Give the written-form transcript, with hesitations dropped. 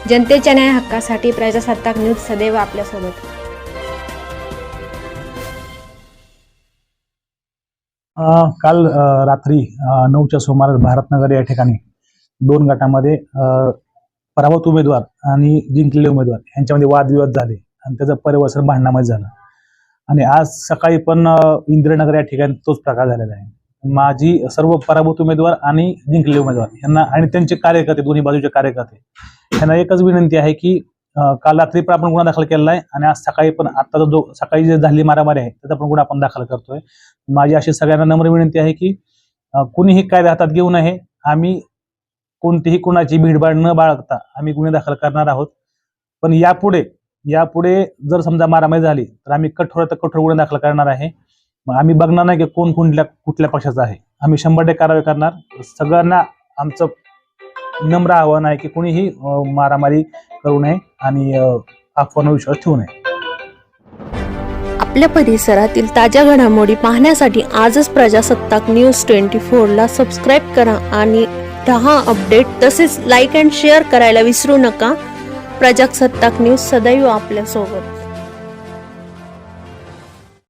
जनतेच्या न्याय हक्कासाठी प्रजासत्ताक न्यूज सदैव आपल्यासोबत। काल रात्री 9च्या सुमारास भारतनगर या ठिकाणी 2 गटामध्ये पराभूत उमेदवार आणि जिंकलेले उमेदवार यांच्यामध्ये वादविवाद झाले आणि त्याचं पर्यवसन भांडणामध्ये झालं। आणि आज सकाळी पण इंदिरानगर या ठिकाणी तोच प्रकार झालेला आहे। माझी सर्व पराभूत उमेदवार आणि जिंकलेले उमेदवार यांना आणि त्यांचे कार्यकर्ते, दोन्ही बाजूचे कार्यकर्ते यांना एकच विनंती आहे की काल रात्री पण आपण गुन्हा दाखल केलेला आहे आणि आज सकाळी पण आता जो सकाळी जे झाली मारामारी आहे त्याचा पण गुन्हा आपण दाखल करतोय। माझी अशी सगळ्यांना नम्र विनंती आहे की कुणीही कायदा हातात घेऊ नये। आम्ही कोणतीही कुणाची भीडभाड न बाळगता आम्ही गुन्हे दाखल करणार आहोत। पण यापुढे जर समजा मारामारी झाली तर आम्ही कठोरात कठोर गुन्हे दाखल करणार आहे। आम्ही बघणार नाही की कोण कुठल्या पक्षाचा आहे, आम्ही 100% कारवाई करणार। सगळ्यांना आमचं नम्र आव्हान आहे की कुणीही मारामारी करू नये आणि अफवांवर विश्वास ठेवू नये। आपल्या परिसरातील ताज्या घडामोडी पाहण्यासाठी आजच प्रजासत्ताक न्यूज 24 ला सबस्क्राईब करा आणि 10 अपडेट तसेच लाईक अँड शेअर करायला विसरू नका। प्रजासत्ताक न्यूज सदैव आपल्या सोबत।